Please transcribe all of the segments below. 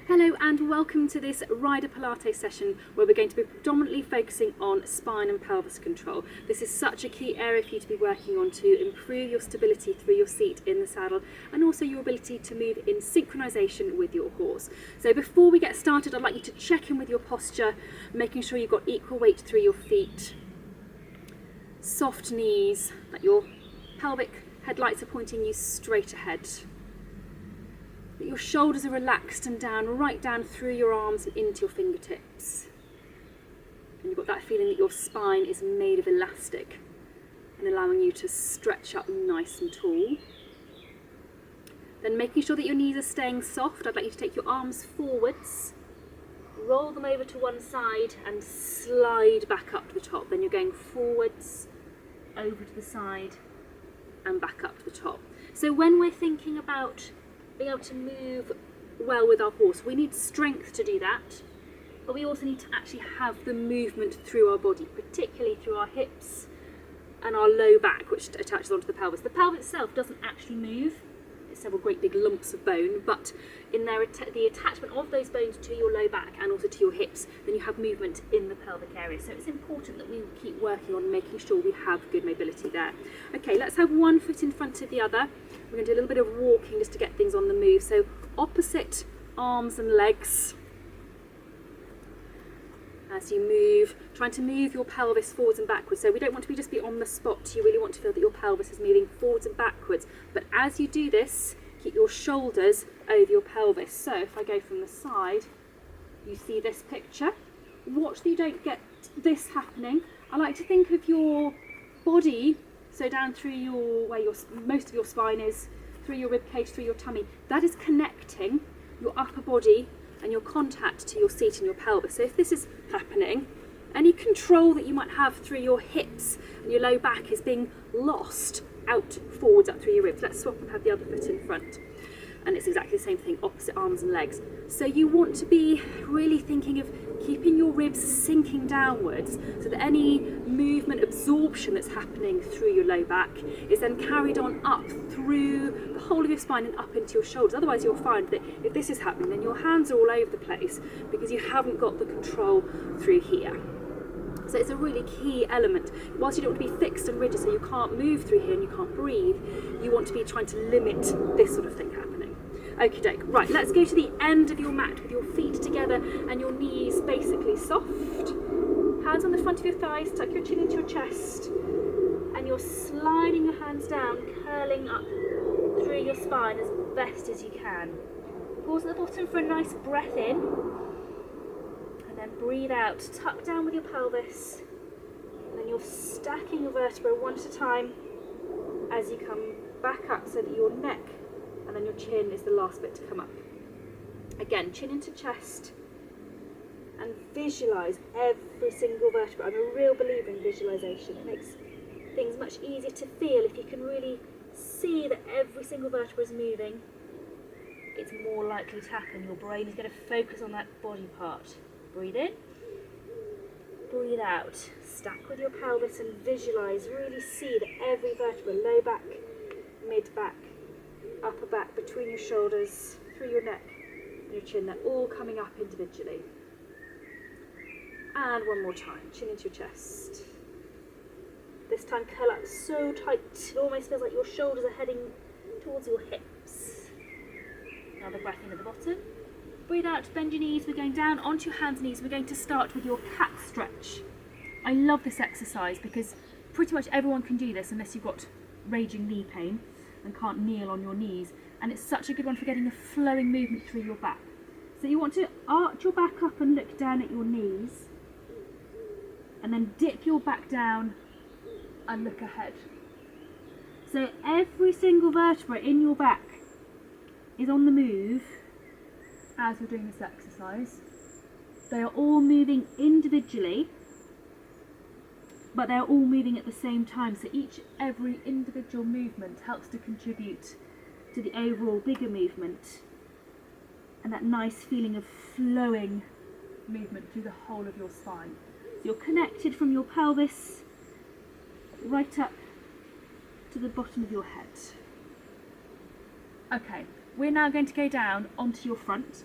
Hello and welcome to this Rider Pilates session where we're going to be predominantly focusing on spine and pelvis control. This is such a key area for you to be working on to improve your stability through your seat in the saddle and also your ability to move in synchronization with your horse. So before we get started, I'd like you to check in with your posture, making sure you've got equal weight through your feet, soft knees, that your pelvic headlights are pointing you straight ahead. That your shoulders are relaxed and down, right down through your arms and into your fingertips. And you've got that feeling that your spine is made of elastic and allowing you to stretch up nice and tall. Then making sure that your knees are staying soft, I'd like you to take your arms forwards, roll them over to one side and slide back up to the top. Then you're going forwards, over to the side and back up to the top. So when we're thinking about being able to move well with our horse, we need strength to do that, but we also need to actually have the movement through our body, particularly through our hips and our low back, which attaches onto the pelvis. The pelvis itself doesn't actually move. It's several great big lumps of bone, but in the attachment of those bones to your low back and also to your hips, then you have movement in the pelvic area. So it's important that we keep working on making sure we have good mobility there. Okay, let's have one foot in front of the other. We're going to do a little bit of walking just to get things on the move. So opposite arms and legs. As you move, trying to move your pelvis forwards and backwards. So we don't want to just be on the spot. You really want to feel that your pelvis is moving forwards and backwards. But as you do this, keep your shoulders over your pelvis. So if I go from the side, you see this picture. Watch that you don't get this happening. I like to think of your body, so down through where most of your spine is, through your rib cage, through your tummy. That is connecting your upper body and your contact to your seat and your pelvis. So if this is happening, any control that you might have through your hips and your low back is being lost out forwards up through your ribs. Let's swap and have the other foot in front. And it's exactly the same thing, opposite arms and legs. So you want to be really thinking of keeping your ribs sinking downwards so that any movement absorption that's happening through your low back is then carried on up through the whole of your spine and up into your shoulders. Otherwise you'll find that if this is happening, then your hands are all over the place because you haven't got the control through here. So it's a really key element. Whilst you don't want to be fixed and rigid so you can't move through here and you can't breathe, you want to be trying to limit this sort of thing happening. Okie doke. Right, let's go to the end of your mat with your feet together and your knees basically soft. Hands on the front of your thighs, tuck your chin into your chest, and you're sliding your hands down, curling up through your spine as best as you can. Pause at the bottom for a nice breath in, and then breathe out. Tuck down with your pelvis, and then you're stacking your vertebrae one at a time as you come back up so that your neck and then your chin is the last bit to come up. Again, chin into chest and visualise every single vertebra. I'm a real believer in visualisation. It makes things much easier to feel. If you can really see that every single vertebra is moving, it's more likely to happen. Your brain is going to focus on that body part. Breathe in, breathe out. Stack with your pelvis and visualise, really see that every vertebra, low back, mid back, upper back, between your shoulders, through your neck and your chin, they're all coming up individually. And one more time, chin into your chest. This time curl up so tight, it almost feels like your shoulders are heading towards your hips. Another breath in at the bottom. Breathe out, bend your knees, we're going down onto your hands and knees. We're going to start with your cat stretch. I love this exercise because pretty much everyone can do this unless you've got raging knee pain and can't kneel on your knees, and it's such a good one for getting a flowing movement through your back. So you want to arch your back up and look down at your knees, and then dip your back down and look ahead. So every single vertebra in your back is on the move as we're doing this exercise. They are all moving individually, but they're all moving at the same time, so every individual movement helps to contribute to the overall bigger movement and that nice feeling of flowing movement through the whole of your spine. So you're connected from your pelvis right up to the bottom of your head. Okay, we're now going to go down onto your front.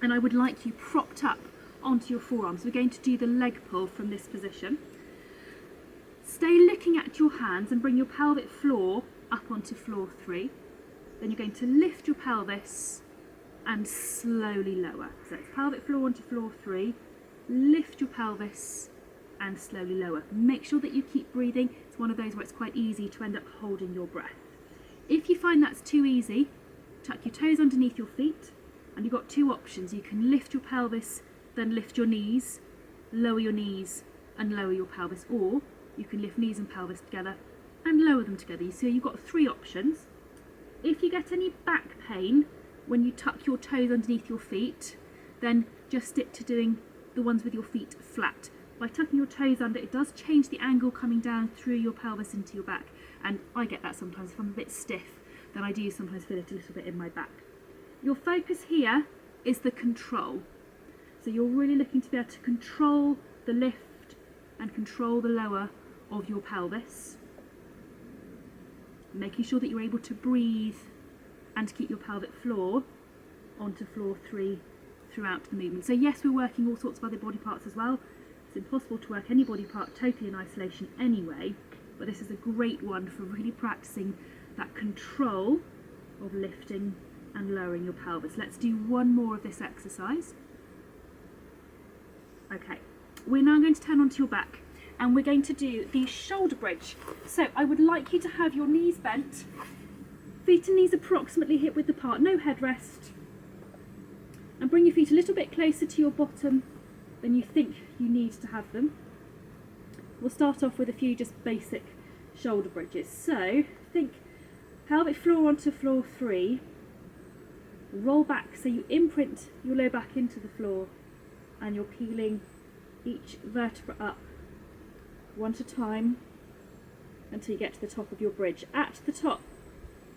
and I would like you propped up onto your forearms. We're going to do the leg pull from this position. Stay looking at your hands and bring your pelvic floor up onto floor 3. Then you're going to lift your pelvis and slowly lower. So it's pelvic floor onto floor 3, lift your pelvis and slowly lower. Make sure that you keep breathing. It's one of those where it's quite easy to end up holding your breath. If you find that's too easy, tuck your toes underneath your feet, and you've got 2 options. You can lift your pelvis, then lift your knees, lower your knees and lower your pelvis, or you can lift knees and pelvis together and lower them together. So you've got 3 options. If you get any back pain when you tuck your toes underneath your feet, then just stick to doing the ones with your feet flat. By tucking your toes under, it does change the angle coming down through your pelvis into your back, and I get that sometimes. If I'm a bit stiff, then I do sometimes feel it a little bit in my back. Your focus here is the control. So you're really looking to be able to control the lift and control the lower of your pelvis, making sure that you're able to breathe and to keep your pelvic floor onto floor 3 throughout the movement. So yes, we're working all sorts of other body parts as well. It's impossible to work any body part totally in isolation anyway, but this is a great one for really practicing that control of lifting and lowering your pelvis. Let's do one more of this exercise. Okay, we're now going to turn onto your back and we're going to do the shoulder bridge. So I would like you to have your knees bent, feet and knees approximately hip width apart, no headrest, and bring your feet a little bit closer to your bottom than you think you need to have them. We'll start off with a few just basic shoulder bridges. So think pelvic floor onto floor 3, roll back so you imprint your low back into the floor and you're peeling each vertebra up one at a time until you get to the top of your bridge. At the top,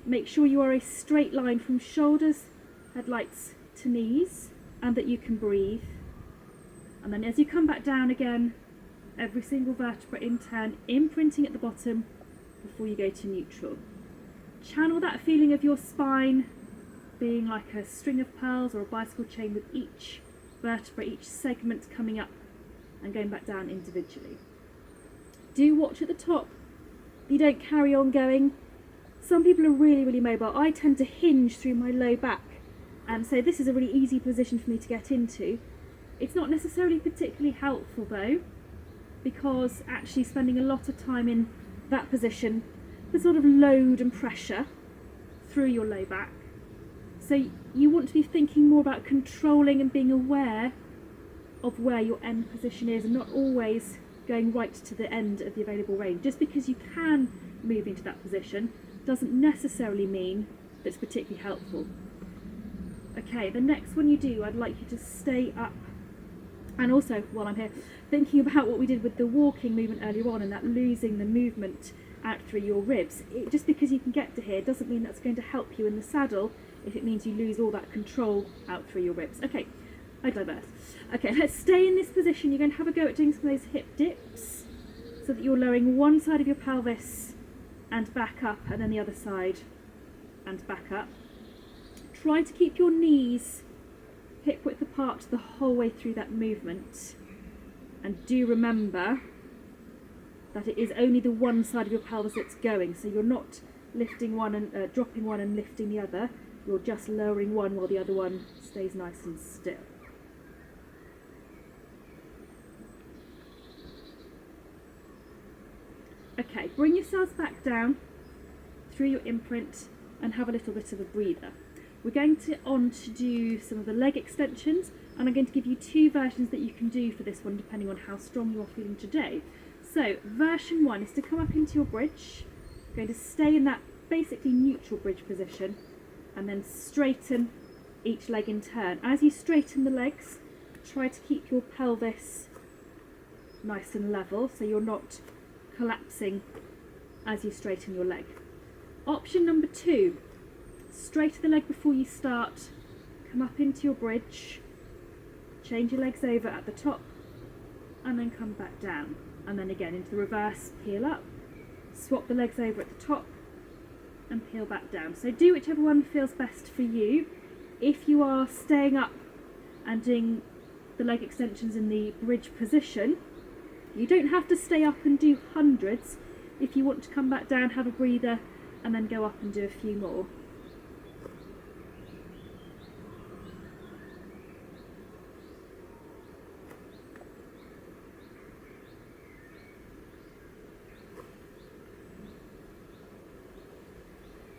make sure you are a straight line from shoulders, headlights to knees, and that you can breathe. And then as you come back down again, every single vertebra in turn, imprinting at the bottom before you go to neutral. Channel that feeling of your spine being like a string of pearls or a bicycle chain, with each vertebra, each segment coming up and going back down individually. Do watch at the top, you don't carry on going. Some people are really, really mobile. I tend to hinge through my low back, and so this is a really easy position for me to get into. It's not necessarily particularly helpful though, because actually spending a lot of time in that position, the sort of load and pressure through your low back. So you want to be thinking more about controlling and being aware of where your end position is, and not always going right to the end of the available range. Just because you can move into that position doesn't necessarily mean that it's particularly helpful. Okay, the next one you do, I'd like you to stay up. And also, while I'm here, thinking about what we did with the walking movement earlier on, and that losing the movement out through your ribs. Just because you can get to here doesn't mean that's going to help you in the saddle if it means you lose all that control out through your ribs. Okay, I digress. Okay, let's stay in this position. You're going to have a go at doing some of those hip dips so that you're lowering one side of your pelvis and back up, and then the other side and back up. Try to keep your knees hip width apart the whole way through that movement, and do remember that it is only the one side of your pelvis that's going, so you're not lifting one and dropping one and lifting the other. You're just lowering one while the other one stays nice and still. Okay, bring yourselves back down through your imprint and have a little bit of a breather. We're going on to do some of the leg extensions, and I'm going to give you 2 versions that you can do for this one depending on how strong you're feeling today. So version 1 is to come up into your bridge. You're going to stay in that basically neutral bridge position and then straighten each leg in turn. As you straighten the legs, try to keep your pelvis nice and level so you're not collapsing as you straighten your leg. Option number 2, straighten the leg before you start, come up into your bridge, change your legs over at the top and then come back down, and then again into the reverse, peel up, swap the legs over at the top and peel back down. So do whichever one feels best for you. If you are staying up and doing the leg extensions in the bridge position. You don't have to stay up and do hundreds. If you want to come back down, have a breather, and then go up and do a few more.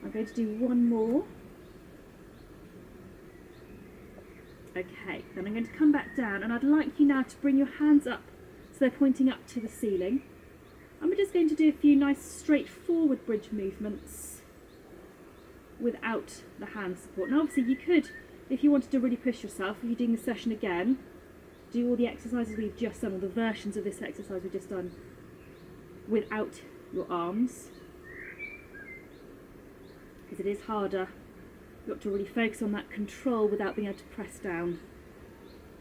I'm going to do one more. Okay, then I'm going to come back down, and I'd like you now to bring your hands up so they're pointing up to the ceiling. And we're just going to do a few nice straightforward bridge movements without the hand support. Now obviously you could, if you wanted to really push yourself, if you're doing the session again, do all the exercises we've just done, or the versions of this exercise we've just done, without your arms, because it is harder. You've got to really focus on that control without being able to press down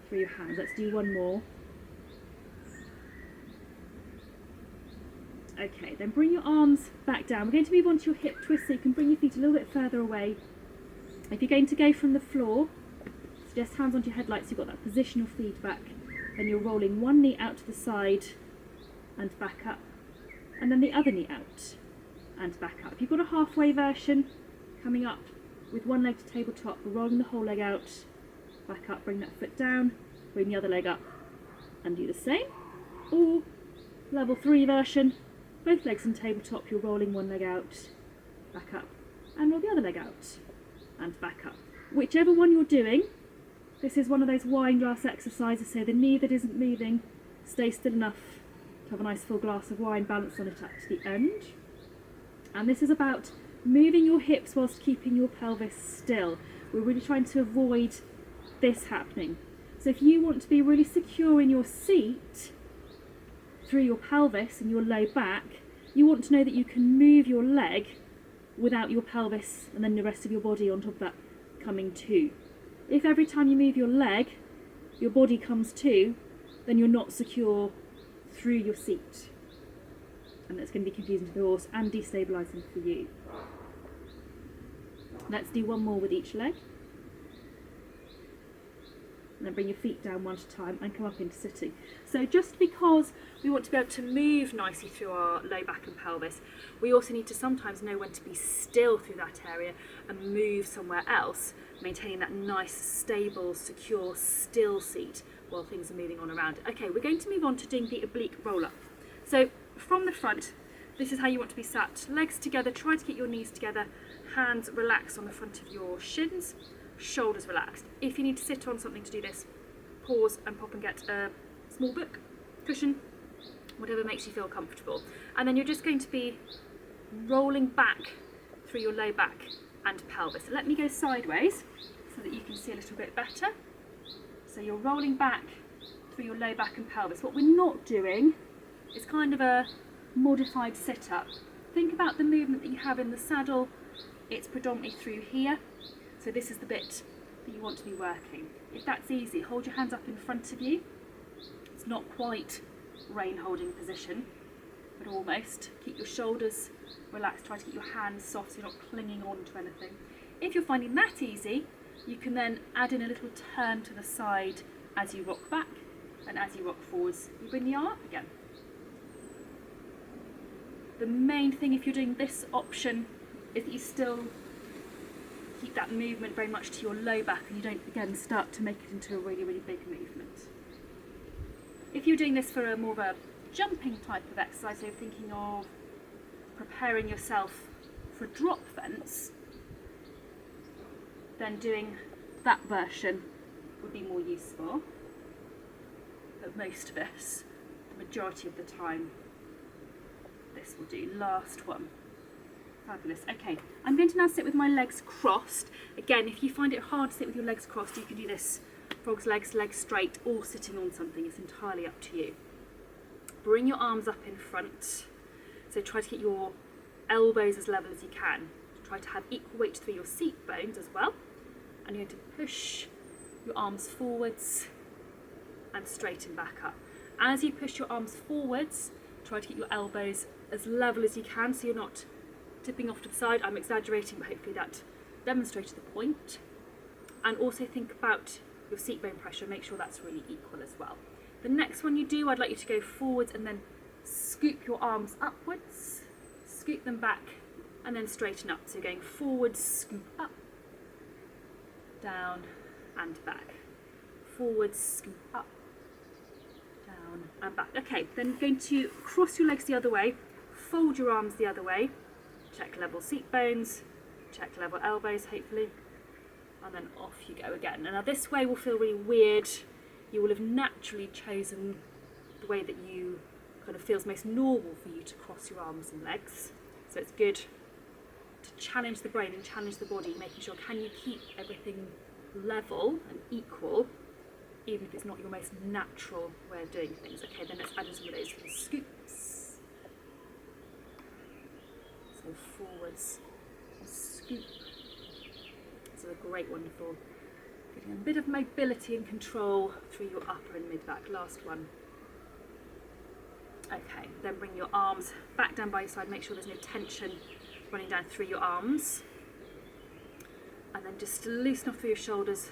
through your hands. Let's do one more. Okay, then bring your arms back down. We're going to move on to your hip twist, so you can bring your feet a little bit further away. If you're going to go from the floor, suggest hands onto your headlights so you've got that positional feedback. Then you're rolling one knee out to the side and back up, and then the other knee out and back up. You've got a halfway version coming up with one leg to tabletop, rolling the whole leg out, back up, bring that foot down, bring the other leg up and do the same. Or level 3 version, both legs in tabletop, you're rolling one leg out, back up, and roll the other leg out and back up. Whichever one you're doing, this is one of those wine glass exercises, so the knee that isn't moving stays still enough to have a nice full glass of wine balanced on it at the end. And this is about moving your hips whilst keeping your pelvis still. We're really trying to avoid this happening. So if you want to be really secure in your seat through your pelvis and your low back, you want to know that you can move your leg without your pelvis and then the rest of your body on top of that coming to. If every time you move your leg, your body comes to, then you're not secure through your seat. And that's going to be confusing to the horse and destabilising for you. Let's do one more with each leg. And then bring your feet down one at a time and come up into sitting. So just because we want to be able to move nicely through our low back and pelvis, we also need to sometimes know when to be still through that area and move somewhere else, maintaining that nice, stable, secure, still seat while things are moving on around. Okay, we're going to move on to doing the oblique roll-up. So from the front, this is how you want to be sat. Legs together, try to keep your knees together, hands relaxed on the front of your shins, shoulders relaxed. If you need to sit on something to do this, pause and pop and get a small book, cushion, whatever makes you feel comfortable. And then you're just going to be rolling back through your low back and pelvis. Let me go sideways so that you can see a little bit better. So you're rolling back through your low back and pelvis. What we're not doing is kind of a modified sit-up. Think about the movement that you have in the saddle. It's predominantly through here. So this is the bit that you want to be working. If that's easy, hold your hands up in front of you. It's not quite rein holding position, but almost. Keep your shoulders relaxed, try to keep your hands soft so you're not clinging on to anything. If you're finding that easy, you can then add in a little turn to the side as you rock back, and as you rock forwards, you bring the arm up again. The main thing if you're doing this option is that you still keep that movement very much to your low back and you don't again start to make it into a really, really big movement. If you're doing this for a more of a jumping type of exercise, so you're thinking of preparing yourself for a drop fence, then doing that version would be more useful. But most of us, the majority of the time, this will do. Last one. Fabulous. Okay, I'm going to now sit with my legs crossed. Again, if you find it hard to sit with your legs crossed, you can do this frog's legs, legs straight, or sitting on something. It's entirely up to you. Bring your arms up in front. So try to get your elbows as level as you can. Try to have equal weight through your seat bones as well. And you're going to push your arms forwards and straighten back up. As you push your arms forwards, try to get your elbows as level as you can so you're not tipping off to the side. I'm exaggerating, but hopefully that demonstrated the point. And also think about your seat bone pressure, make sure that's really equal as well. The next one you do, I'd like you to go forwards and then scoop your arms upwards, scoop them back, and then straighten up. So going forwards, scoop up, down and back. Forwards, scoop up, down and back. Okay, then going to cross your legs the other way, fold your arms the other way, check level seat bones, check level elbows hopefully, and then off you go again. And now this way will feel really weird. You will have naturally chosen the way that you kind of feels most normal for you to cross your arms and legs. So it's good to challenge the brain and challenge the body, making sure can you keep everything level and equal, even if it's not your most natural way of doing things. Okay, then let's add in some of those little scoops. So forwards, scoop. This is a great one for getting a bit of mobility and control through your upper and mid back. Last one. Okay, then bring your arms back down by your side, make sure there's no tension running down through your arms. And then just loosen off through your shoulders,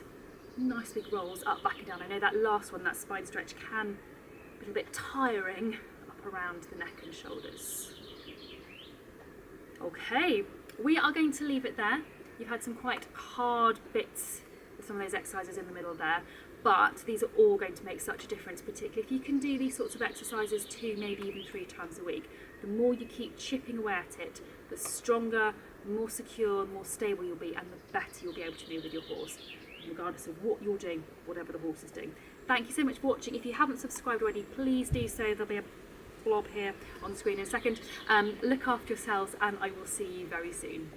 nice big rolls up, back and down. I know that last one, that spine stretch, can be a little bit tiring up around the neck and shoulders. Okay, we are going to leave it there. You've had some quite hard bits with some of those exercises in the middle there, but these are all going to make such a difference, particularly if you can do these sorts of exercises 2, maybe even 3 times a week. The more you keep chipping away at it, the stronger, more secure, more stable you'll be, and the better you'll be able to move with your horse, regardless of what you're doing, whatever the horse is doing. Thank you so much for watching. If you haven't subscribed already, please do so. There'll be a blob here on the screen in a second. Look after yourselves, and I will see you very soon.